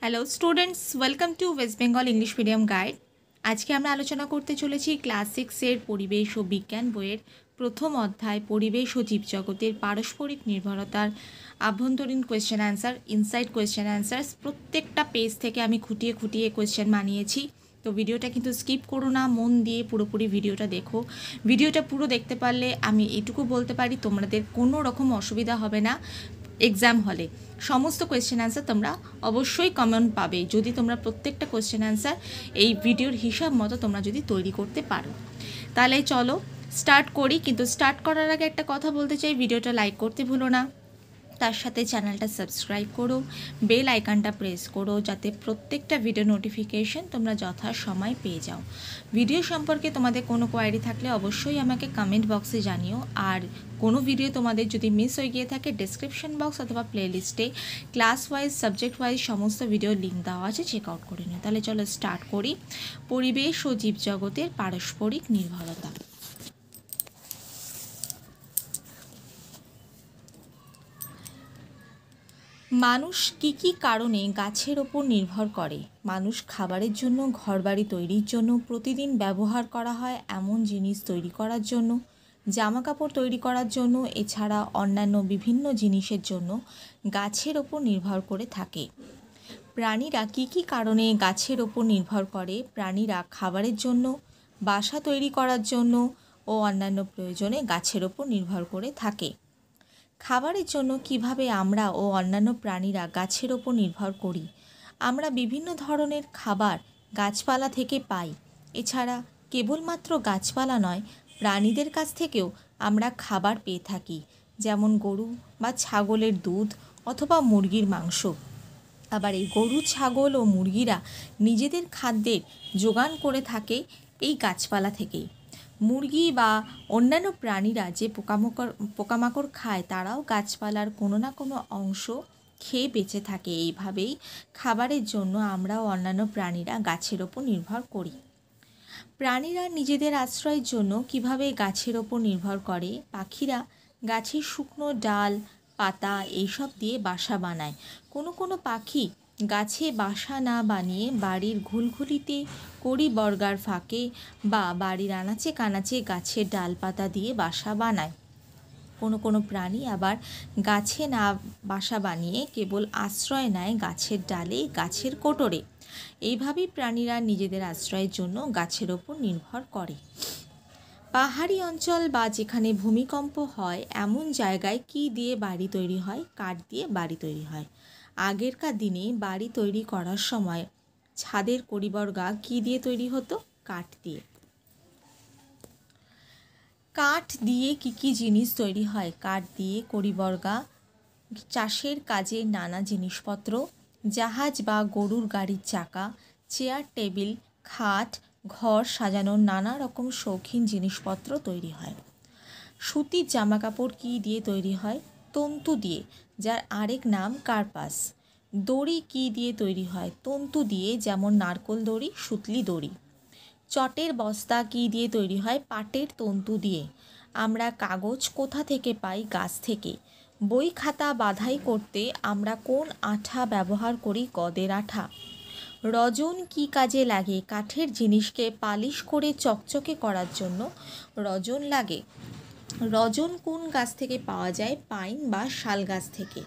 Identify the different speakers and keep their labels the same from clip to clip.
Speaker 1: Hello students, welcome to West Bengal English medium guide. আজকে আমরা আলোচনা করতে চলেছি ক্লাস 6-এর পরিবেশ ও বিজ্ঞান বইয়ের প্রথম অধ্যায় পরিবেশ ও জীবজগতের পারস্পরিক নির্ভরতার আভ্যন্তরীণ question answer, inside question answers. প্রত্যেকটা পেজ থেকে আমি খুঁটিয়ে খুঁটিয়ে কোয়েশ্চেন বানিয়েছি। তো ভিডিওটা কিন্তু স্কিপ করো না, মন দিয়ে পুরোপুরি ভিডিওটা দেখো। ভিডিওটা পুরো দেখতে পারলে আমি এটুকু বলতে পারি তোমাদের কোনো রকম অসুবিধা হবে না। এক্সাম হলে সমস্ত কোয়েশ্চেন অ্যান্সার তোমরা অবশ্যই কমন পাবে যদি তোমরা প্রত্যেকটা কোয়েশ্চেন অ্যান্সার এই ভিডিওর হিসাব মতো তোমরা যদি তৈরি করতে পারো। তাহলে চলো স্টার্ট করি, কিন্তু স্টার্ট করার আগে একটা কথা বলতে চাই, ভিডিওটা লাইক করতে ভুলো না, তার সাথে চ্যানেলটা সাবস্ক্রাইব করো, বেল আইকনটা প্রেস করো যাতে প্রত্যেকটা ভিডিও নোটিফিকেশন তোমরা যথাসময় পেয়ে যাও। ভিডিও সম্পর্কে তোমাদের কোনো কোয়ারি থাকলে অবশ্যই আমাকে কমেন্ট বক্সে জানিও। আর কোনো ভিডিও তোমাদের যদি মিস হয়ে গিয়ে থাকে ডেসক্রিপশন বক্স অথবা প্লেলিস্টে ক্লাস ওয়াইজ সাবজেক্ট ওয়াইজ সমস্ত ভিডিও লিঙ্ক দেওয়া আছে, চেক আউট করে নিও। তাহলে চলো স্টার্ট করি। পরিবেশ ও জীবজগতের পারস্পরিক নির্ভরতা। মানুষ কী কী কারণে গাছের ওপর নির্ভর করে? মানুষ খাবারের জন্য, ঘরবাড়ি তৈরির জন্য, প্রতিদিন ব্যবহার করা হয় এমন জিনিস তৈরি করার জন্য, জামা কাপড় তৈরি করার জন্য, এছাড়া অন্যান্য বিভিন্ন জিনিসের জন্য গাছের ওপর নির্ভর করে থাকে। প্রাণীরা কী কী কারণে গাছের ওপর নির্ভর করে? প্রাণীরা খাবারের জন্য, বাসা তৈরি করার জন্য ও অন্যান্য প্রয়োজনে গাছের ওপর নির্ভর করে থাকে। খাবারের জন্য কিভাবে আমরা ও অন্যান্য প্রাণীরা গাছের ওপর নির্ভর করি? আমরা বিভিন্ন ধরনের খাবার গাছপালা থেকে পাই। এছাড়া কেবলমাত্র গাছপালা নয়, প্রাণীদের কাছ থেকেও আমরা খাবার পেয়ে থাকি, যেমন গরু বা ছাগলের দুধ অথবা মুরগির মাংস। আবার এই গরু, ছাগল ও মুরগিরা নিজেদের খাদ্যের জোগান করে থাকে এই গাছপালা থেকেই। মুরগি বা অন্যান্য প্রাণীরা যে পোকামাকড় খায় তারাও গাছপালার কোনো না কোনো অংশ খেয়ে বেঁচে থাকে। এইভাবেই খাবারের জন্য আমরাও অন্যান্য প্রাণীরা গাছের ওপর নির্ভর করি। প্রাণীরা নিজেদের আশ্রয়ের জন্য কিভাবে গাছের ওপর নির্ভর করে? পাখিরা গাছের শুকনো ডাল, পাতা এইসব দিয়ে বাসা বানায়। কোনো কোনো পাখি গাছে বাসা না বানিয়ে বাড়ির ঘুলঘুলিতে, কড়ি বর্গার ফাঁকে বা বাড়ির আনাচে কানাচে গাছের ডালপাতা দিয়ে বাসা বানায়। কোনো কোনো প্রাণী আবার গাছে না বাসা বানিয়ে কেবল আশ্রয় নেয় গাছের ডালে, গাছের কোটরে। এইভাবেই প্রাণীরা নিজেদের আশ্রয়ের জন্য গাছের ওপর নির্ভর করে। পাহাড়ি অঞ্চল বা যেখানে ভূমিকম্প হয় এমন জায়গায় কী দিয়ে বাড়ি তৈরি হয়? কাঠ দিয়ে বাড়ি তৈরি হয়। আগেরকার দিনে বাড়ি তৈরি করার সময় ছাদের কড়িবর্গা কী দিয়ে তৈরি হতো? কাঠ দিয়ে। কাঠ দিয়ে কী কী জিনিস তৈরি হয়? কাঠ দিয়ে কড়িবর্গা, চাষের কাজে নানা জিনিসপত্র, জাহাজ বা গরুর গাড়ির চাকা, চেয়ার, টেবিল, খাট, ঘর সাজানোর নানা রকম শৌখিন জিনিসপত্র তৈরি হয়। সুতির জামাকাপড় কী দিয়ে তৈরি হয়? তন্তু দিয়ে, যার আরেক নাম কার্পাস। দড়ি কী দিয়ে তৈরি হয়? তন্তু দিয়ে, যেমন নারকোল দড়ি, সুতলি দড়ি। চটের বস্তা কী দিয়ে তৈরি হয়? পাটের তন্তু দিয়ে। আমরা কাগজ কোথা থেকে পাই? গাছ থেকে। বই খাতা বাঁধাই করতে আমরা কোন আঠা ব্যবহার করি? গদের আঠা। রজন কী কাজে লাগে? কাঠের জিনিসকে পালিশ করে চকচকে করার জন্য রজন লাগে। রজন কোন গাছ থেকে পাওয়া যায়? পাইন বা শাল গাছ থেকে।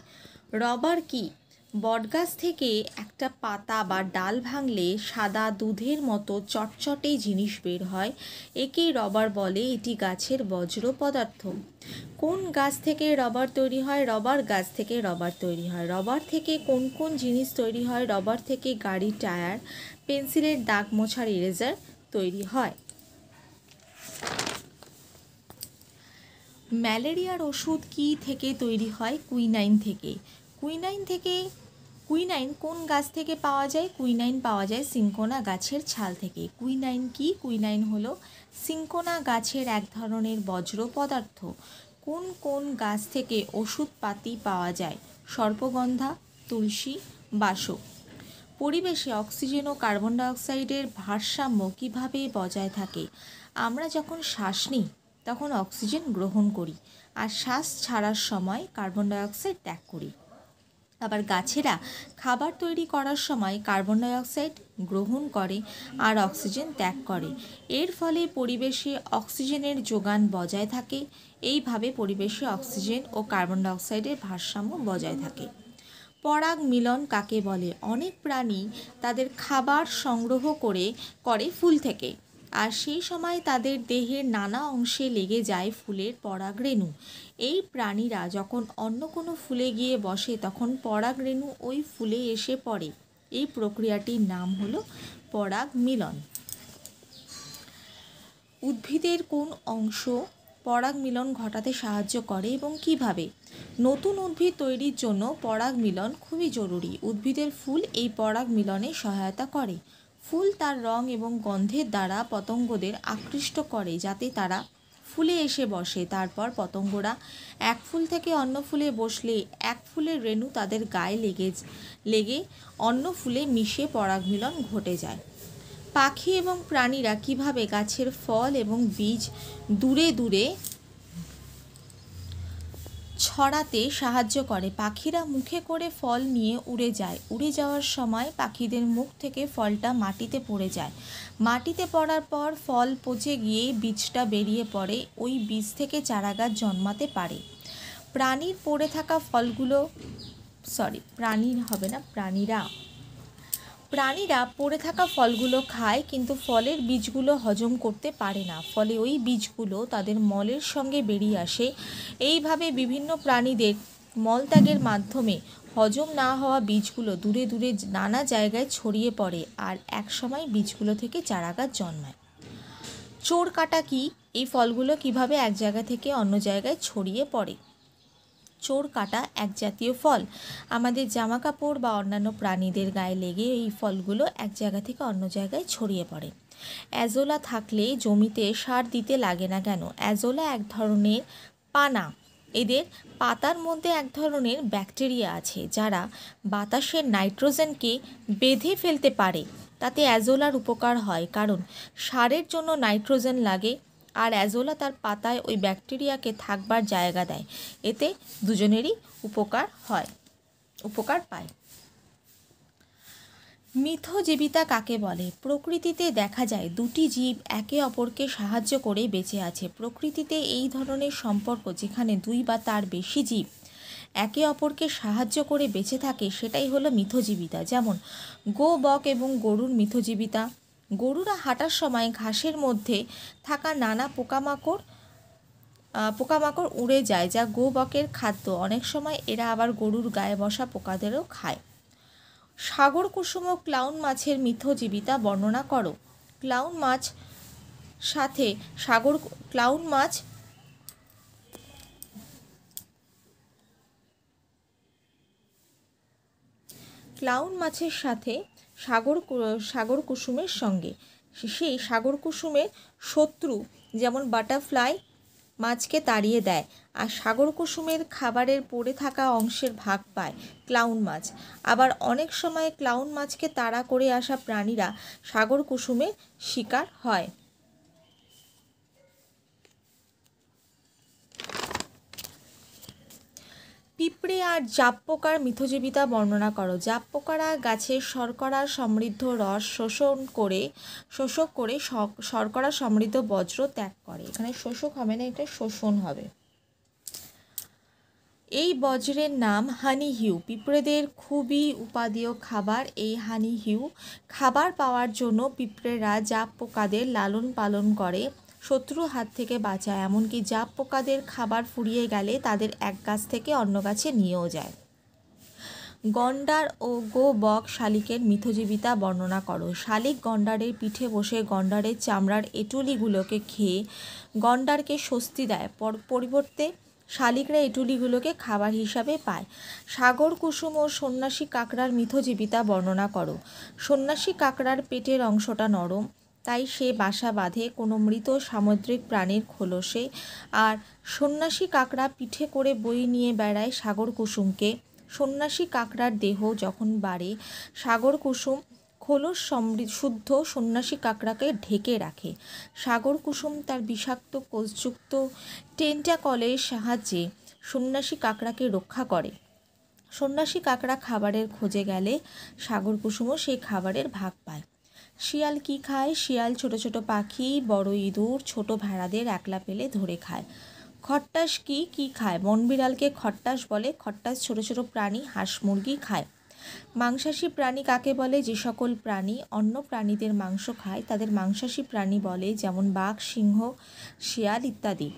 Speaker 1: রবার কি? বটগাছ থেকে একটা পাতা বা ডাল ভাঙলে সাদা দুধের মতো চটচটে জিনিস বের হয়, একেই রবার বলে। এটি গাছের বজ্র পদার্থ। কোন গাছ থেকে রবার তৈরি হয়? রবার গাছ থেকে রবার তৈরি হয়। রবার থেকে কোন কোন জিনিস তৈরি হয়? রবার থেকে গাড়ির টায়ার, পেন্সিলের দাগ মোছার ইরেজার তৈরি হয়। ম্যালেরিয়ার ওষুধ কী থেকে তৈরি হয়? কুইনাইন থেকে। কুইনাইন কোন গাছ থেকে পাওয়া যায়? কুইনাইন পাওয়া যায় সিনকোনা গাছের ছাল থেকে। কুইনাইন কি? কুইনাইন হলো সিনকোনা গাছের এক ধরনের বজ্র পদার্থ। কোন কোন গাছ থেকে ওষুধপাতি পাওয়া যায়? সর্পগন্ধা, তুলসী, বাসক। পরিবেশে অক্সিজেন ও কার্বন ডাইঅক্সাইডের ভারসাম্য কীভাবে বজায় থাকে? আমরা যখন শ্বাস নিই তখন অক্সিজেন গ্রহণ করি আর শ্বাস ছাড়ার সময় কার্বন ডাইঅক্সাইড ত্যাগ করি। আবার গাছেরা খাবার তৈরি করার সময় কার্বন ডাই অক্সাইড গ্রহণ করে আর অক্সিজেন ত্যাগ করে। এর ফলে পরিবেশে অক্সিজেনের যোগান বজায় থাকে। এইভাবে পরিবেশে অক্সিজেন ও কার্বন ডাই অক্সাইডের ভারসাম্য বজায় থাকে। পরাগ মিলন কাকে বলে? অনেক প্রাণী তাদের খাবার সংগ্রহ করে ফুল থেকে, আর সেই সময় তাদের দেহের নানা অংশে লেগে যায় ফুলের পরাগরেণু। এই প্রাণীরা যখন অন্য কোনো ফুলে গিয়ে বসে তখন পরাগরেণু ওই ফুলে এসে পড়ে। এই প্রক্রিয়াটির নাম হলো পরাগ মিলন। উদ্ভিদের কোন অংশ পরাগ মিলন ঘটাতে সাহায্য করে এবং কিভাবে? নতুন উদ্ভিদ তৈরির জন্য পরাগ মিলন খুবই জরুরি। উদ্ভিদের ফুল এই পরাগ মিলনে সহায়তা করে। ফুল তার রং এবং গন্ধের দ্বারা পতঙ্গদের আকৃষ্ট করে যাতে তারা ফুলে এসে বসে। তারপর পতঙ্গরা এক ফুল থেকে অন্য ফুলে বসলে এক ফুলের রেণু তাদের গায়ে লেগে অন্য ফুলে মিশে পরাগ মিলন ঘটে যায়। পাখি এবং প্রাণীরা কিভাবে গাছের ফল এবং বীজ দূরে দূরে ছড়াতে সাহায্য করে? পাখিরা মুখে করে ফল নিয়ে উড়ে যায়। উড়ে যাওয়ার সময় পাখিদের মুখ থেকে ফলটা মাটিতে পড়ে যায়। মাটিতে পড়ার পর ফল পচে গিয়ে বীজটা বেরিয়ে পড়ে। ওই বীজ থেকে চারাগাছ জন্মাতে পারে। প্রাণীরা পড়ে থাকা ফলগুলো খায়, কিন্তু ফলের বীজগুলো হজম করতে পারে না। ফলে ওই বীজগুলো তাদের মলের সঙ্গে বেরিয়ে আসে। এইভাবে বিভিন্ন প্রাণীদের মলত্যাগের মাধ্যমে হজম না হওয়া বীজগুলো দূরে দূরে নানা জায়গায় ছড়িয়ে পড়ে, আর একসময় বীজগুলো থেকে চারাগাছ জন্মায়। চোর কাটা কি? এই ফলগুলো কিভাবে এক জায়গা থেকে অন্য জায়গায় ছড়িয়ে পড়ে? চোর কাটা এক জাতীয় ফল। আমাদের জামা কাপড় বা অন্যান্য প্রাণীদের গায়ে লেগে এই ফলগুলো এক জায়গা থেকে অন্য জায়গায় ছড়িয়ে পড়ে। অ্যাজোলা থাকলে জমিতে সার দিতে লাগে না কেন? অ্যাজোলা এক ধরনের পানা। এদের পাতার মধ্যে এক ধরনের ব্যাকটেরিয়া আছে যারা বাতাসের নাইট্রোজেনকে বেঁধে ফেলতে পারে। তাতে অ্যাজোলার উপকার হয়, কারণ সারের জন্য নাইট্রোজেন লাগে, আর অ্যাজোলা তার পাতায় ওই ব্যাকটেরিয়াকে থাকবার জায়গা দেয়। এতে দুজনেরই উপকার পায়। মিথজীবিতা কাকে বলে? প্রকৃতিতে দেখা যায় দুটি জীব একে অপরকে সাহায্য করে বেঁচে আছে। প্রকৃতিতে এই ধরনের সম্পর্ক যেখানে দুই বা তার বেশি জীব একে অপরকে সাহায্য করে বেঁচে থাকে সেটাই হলো মিথজীবিতা। যেমন গো, বক এবং গরুর মিথজীবিতা। গরুরা হাঁটার সময় ঘাসের মধ্যে থাকা নানা পোকামাকড় উড়ে যায়, যা গো বকের খাদ্য। অনেক সময় এরা আবার গরুর গায়ে বসা পোকাদেরও খায়। সাগর কুসুম ও ক্লাউন মাছের মিথজীবিতা বর্ণনা করো। ক্লাউন মাছের সাথে সাগর কুসুমের সঙ্গে সেই সাগর কুসুমের শত্রু যেমন বাটারফ্লাই মাছকে তাড়িয়ে দেয়, আর সাগর কুসুমের খাবারের পড়ে থাকা অংশের ভাগ পায় ক্লাউন মাছ। আবার অনেক সময় ক্লাউন মাছকে তাড়া করে আসা প্রাণীরা সাগর কুসুমের শিকার হয়। পিঁপড়ে আর জাপ পোকার মিথজীবিতা বর্ণনা করো। জাপ পোকারা গাছের শর্করা সমৃদ্ধ রস শোষক করে শর্করা সমৃদ্ধ বজ্র ত্যাগ করে। এখানে শোষক হবে না, এটা শোষণ হবে। এই বজ্রের নাম হানি হিউ। পিঁপড়েদের খুবই উপাদেয় খাবার এই হানি হিউ। খাবার পাওয়ার জন্য পিঁপড়েরা জাপ পোকাদের লালন পালন করে, শত্রুর হাত থেকে বাঁচায়। এমনকি জাপ পোকাদের খাবার ফুরিয়ে গেলে তাদের এক গাছ থেকে অন্য গাছে নিয়েও যায়। গন্ডার ও গো বক শালিকের মিথজীবিতা বর্ণনা করো। শালিক গন্ডারের পিঠে বসে গন্ডারের চামড়ার এঁটুলিগুলোকে খেয়ে গন্ডারকে স্বস্তি দেয়। পরিবর্তে শালিকরা এঁটুলিগুলোকে খাবার হিসাবে পায়। সাগর কুসুম ও সন্ন্যাসী কাঁকড়ার মিথজীবিতা বর্ণনা করো। সন্ন্যাসী কাঁকড়ার পেটের অংশটা নরম, তাই সে বাসা বাঁধে কোনো মৃত সামুদ্রিক প্রাণীর খোলসে, আর সন্ন্যাসী কাঁকড়া পিঠে করে বয়ে নিয়ে বেড়ায় সাগর কুসুমকে। সন্ন্যাসী কাঁকড়ার দেহ যখন বাড়ে, সাগর কুসুম খোলস শুদ্ধ সন্ন্যাসী কাঁকড়াকে ঢেকে রাখে। সাগর কুসুম তার বিষাক্ত কোষযুক্ত টেন্টাকলের সাহায্যে সন্ন্যাসী কাঁকড়াকে রক্ষা করে। সন্ন্যাসী কাকড়া খাবারের খোঁজে গেলে সাগর কুসুমও সেই খাবারের ভাগ পায়। শিয়াল কি খায়? শিয়াল ছোট ছোট পাখি, বড় ইঁদুর, ছোট ভেড়াদের একলা পেলে ধরে খায়। খট্টাস কি খায়? বনবিড়ালকে খট্টাস বলে। খট্টাস ছোট ছোট প্রাণী, হাঁস মুরগি খায়। মাংসাশী প্রাণী কাকে বলে? যে সকল প্রাণী অন্য প্রাণীদের মাংস খায় তাদের মাংসাশী প্রাণী বলে, যেমন বাঘ, সিংহ, শিয়াল ইত্যাদি।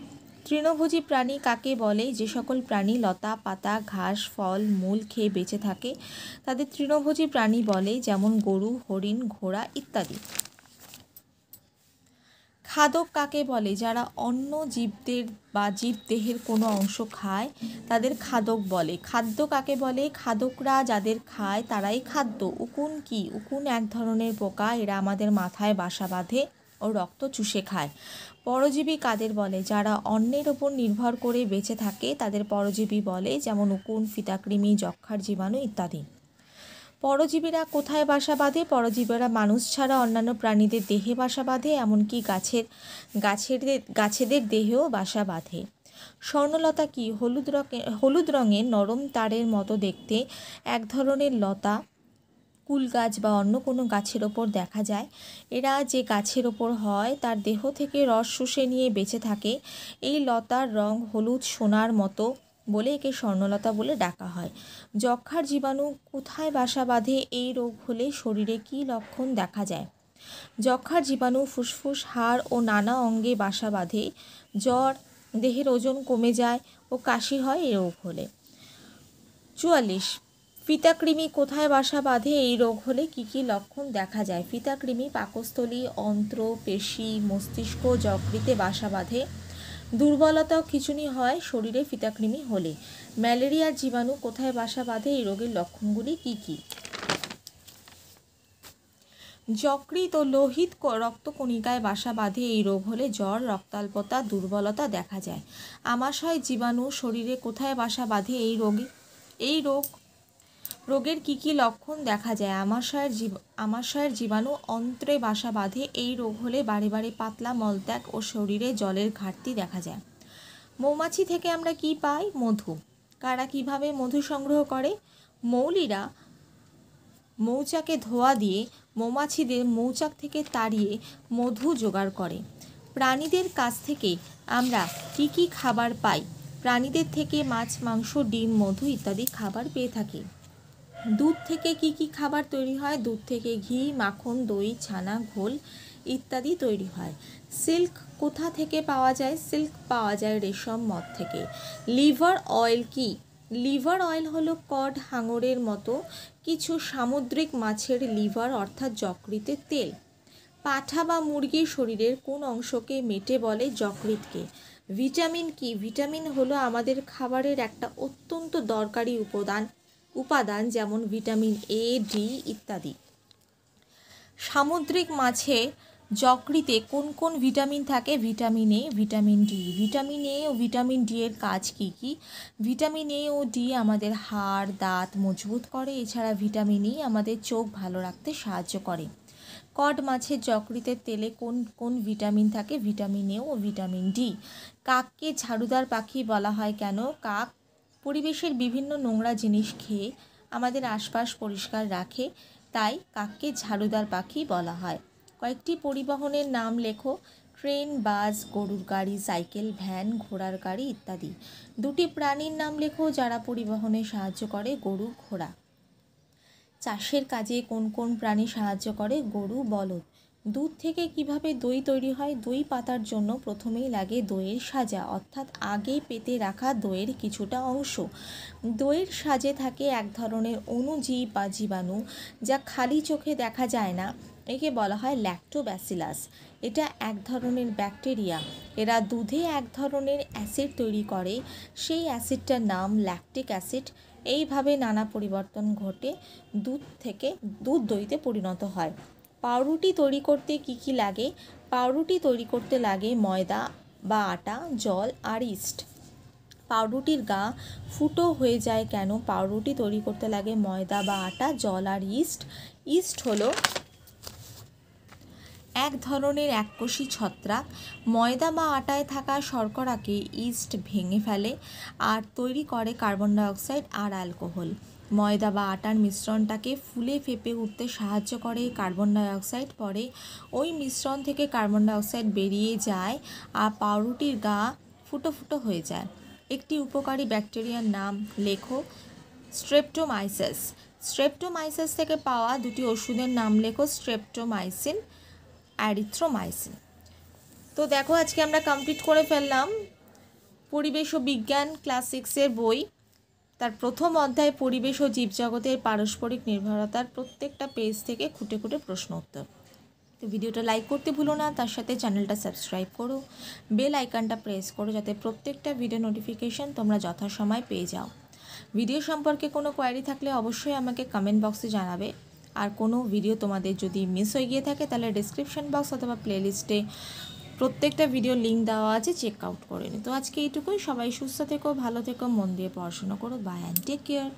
Speaker 1: তৃণভোজী প্রাণী কাকে বলে? যে সকল প্রাণী লতা পাতা, ঘাস, ফল মূল খেয়ে বেঁচে থাকে তাদের তৃণভোজী প্রাণী বলে, যেমন গরু, হরিণ, ঘোড়া ইত্যাদি। খাদক কাকে বলে? যারা অন্য জীবদের বা জীবদেহের কোনো অংশ খায় তাদের খাদক বলে। খাদ্য কাকে বলে? খাদকরা যাদের খায় তারাই খাদ্য। উকুন কি? উকুন এক ধরনের পোকা, এরা আমাদের মাথায় বাসা বাঁধে ও রক্ত চুষে খায়। পরজীবী কাদের বলে? যারা অন্যের ওপর নির্ভর করে বেঁচে থাকে তাদের পরজীবী বলে, যেমন উকুন, ফিতাকৃমি, যক্ষ্মার জীবাণু ইত্যাদি। পরজীবীরা কোথায় বাসা বাঁধে? পরজীবীরা মানুষ ছাড়া অন্যান্য প্রাণীদের দেহে বাসা বাঁধে, এমনকি গাছেদের দেহেও বাসা বাঁধে। স্বর্ণলতা কি? হলুদ রঙের নরম তারের মতো দেখতে এক ধরনের লতা কুল গাছ বা অন্য কোনো গাছের ওপর দেখা যায়। এরা যে গাছের ওপর হয় তার দেহ থেকে রস শুষে নিয়ে বেঁচে থাকে। এই লতার রং হলুদ সোনার মতো বলে একে স্বর্ণলতা বলে ডাকা হয়। যক্ষ্মার জীবাণু কোথায় বাসা বাঁধে? এই রোগ হলে শরীরে কী লক্ষণ দেখা যায়? যক্ষ্মার জীবাণু ফুসফুস, হাড় ও নানা অঙ্গে বাসা বাঁধে। জ্বর, দেহের ওজন কমে যায় ও কাশি হয় এই রোগ হলে। ৪৪। ফিতাকৃমি কোথায় বাসা বাঁধে? এই রোগ হলে কী কী লক্ষণ দেখা যায়? ফিতাকৃমি পাকস্থলী, অন্ত্র, পেশি, মস্তিষ্ক, যকৃতে বাসা বাঁধে। দুর্বলতা ও খিঁচুনি হয় শরীরে ফিতাকৃমি হলে। ম্যালেরিয়ার জীবাণু কোথায় বাসা বাঁধে? এই রোগের লক্ষণগুলি কী কী? যকৃৎ ও লোহিত রক্তকণিকায় বাসা বাঁধে। এই রোগ হলে জ্বর, রক্তাল্পতা, দুর্বলতা দেখা যায়। আমাশয় জীবাণু শরীরে কোথায় বাসা বাঁধে? এই রোগের কী কী লক্ষণ দেখা যায়? আমাশয়ের জীবাণু অন্ত্রে বাসা বাঁধে। এই রোগ হলে বারে বারে পাতলা মলত্যাগ ও শরীরে জলের ঘাটতি দেখা যায়। মৌমাছি থেকে আমরা কি পাই? মধু। কারা কিভাবে মধু সংগ্রহ করে? মৌলিরা মৌচাকে ধোয়া দিয়ে মৌমাছিদের মৌচাক থেকে তাড়িয়ে মধু জোগাড় করে। প্রাণীদের কাছ থেকে আমরা কি কি খাবার পাই? প্রাণীদের থেকে মাছ, মাংস, ডিম, মধু ইত্যাদি খাবার পেয়ে থাকি। দুধ থেকে কি কি খাবার তৈরি হয়? দুধ থেকে ঘি, মাখন, দই, ছানা, ঘোল ইত্যাদি তৈরি হয়। সিল্ক কোথা থেকে পাওয়া যায়? সিল্ক পাওয়া যায় রেশম মদ থেকে। লিভার অয়েল কি? লিভার অয়েল হলো কড, হাঙরের মতো কিছু সামুদ্রিক মাছের লিভার অর্থাৎ যকৃতের তেল। পাঁঠা বা মুরগির শরীরের কোন অংশকে মেটে বলে? যকৃৎকে। ভিটামিন কি? ভিটামিন হলো আমাদের খাবারের একটা অত্যন্ত দরকারি উপাদান, যেমন ভিটামিন এ, ডি ইত্যাদি। সামুদ্রিক মাছে যকৃতে কোন কোন ভিটামিন থাকে? Vitamin A, vitamin D. Vitamin A ও ভিটামিন ডি এর কাজ কি কি? ভিটামিন এ ও ডি আমাদের হাড়, দাঁত মজবুত করে। এছাড়া ভিটামিন ই আমাদের চোখ ভালো রাখতে সাহায্য করে। কড মাছের যকৃতের তেলে কোন কোন ভিটামিন থাকে? ভিটামিন এ ও ভিটামিন ডি। কাককে ঝাড়ুদার পাখি বলা হয় কেন? কাক পরিবেশের বিভিন্ন নোংরা জিনিস খেয়ে আমাদের আশপাশ পরিষ্কার রাখে, তাই কাককে ঝাড়ুদার পাখি বলা হয়। কয়েকটি পরিবহনের নাম লেখো। ট্রেন, বাস, গরুর গাড়ি, সাইকেল, ভ্যান, ঘোড়ার গাড়ি ইত্যাদি। দুটি প্রাণীর নাম লেখো যারা পরিবহনে সাহায্য করে। গরু, ঘোড়া। চাষের কাজে কোন কোন প্রাণী সাহায্য করে? গরু, বলদ। দুধ থেকে কিভাবে দই তৈরি হয়? দই পাতার জন্য প্রথমেই লাগে দইয়ের সাজা, অর্থাৎ আগে পেতে রাখা দইয়ের কিছুটা অংশ। দইয়ের সাজে থাকে এক ধরনের অণুজীব বা জীবাণু যা খালি চোখে দেখা যায় না। একে বলা হয় ল্যাক্টোব্যাসিলাস। এটা এক ধরনের ব্যাকটেরিয়া। এরা দুধে এক ধরনের অ্যাসিড তৈরি করে, সেই অ্যাসিডটার নাম ল্যাকটিক অ্যাসিড। এইভাবে নানা পরিবর্তন ঘটে দুধ দইতে পরিণত হয়। পাউরুটি তৈরি করতে কি কি লাগে? পাউরুটি তৈরি করতে লাগে ময়দা বা আটা, জল আর ইস্ট। পাউরুটির গা ফুটো হয়ে যায় কেন? পাউরুটি তৈরি করতে লাগে ময়দা বা আটা, জল আর ইস্ট। ইস্ট হলো এক ধরনের এককোষী ছত্রাক ময়দা বা আটায় থাকা শর্করাকে ইস্ট ভেঙে ফেলে আর তৈরি করে কার্বন ডাইঅক্সাইড আর অ্যালকোহল। ময়দা বা আটার মিশ্রণটাকে ফুলে ফেঁপে উঠতে সাহায্য করে কার্বন ডাইঅক্সাইড। পরে ওই মিশ্রণ থেকে কার্বন ডাইঅক্সাইড বেরিয়ে যায় আর পাউরুটির গা ফুটো ফুটো হয়ে যায়। একটি উপকারী ব্যাকটেরিয়ার নাম লেখো। স্ট্রেপ্টোমাইসিস। স্ট্রেপ্টোমাইসিস থেকে পাওয়া দুটি ওষুধের নাম লেখো। স্ট্রেপ্টোমাইসিন, অ্যারিথ্রোমাইসিন। তো দেখো, আজকে আমরা কমপ্লিট করে ফেললাম পরিবেশ ও বিজ্ঞান ক্লাস 6-এর বই। তার প্রথম অধ্যায় পরিবেশ ও জীবজগতের পারস্পরিক নির্ভরতার প্রত্যেকটা পেজ থেকে খুঁটে খুঁটে প্রশ্ন উত্তর। তো ভিডিওটা লাইক করতে ভুলো না, তার সাথে চ্যানেলটা সাবস্ক্রাইব করো, বেল আইকনটা প্রেস করো, যাতে প্রত্যেকটা ভিডিও নোটিফিকেশান তোমরা যথাসময় পেয়ে যাও। ভিডিও সম্পর্কে কোনো কোয়ারি থাকলে অবশ্যই আমাকে কমেন্ট বক্সে জানাবে। আর কোনো ভিডিও তোমাদের যদি মিস হয়ে গিয়ে থাকে তাহলে ডিসক্রিপশন বক্স অথবা প্লেলিস্টে প্রত্যেকটা ভিডিও লিঙ্ক দেওয়া আছে, চেক আউট করে নি। তো আজকে এইটুকুই। সবাই সুস্থ থেকো, ভালো থেকো, মন দিয়ে পড়াশোনা করো। Bye and take care.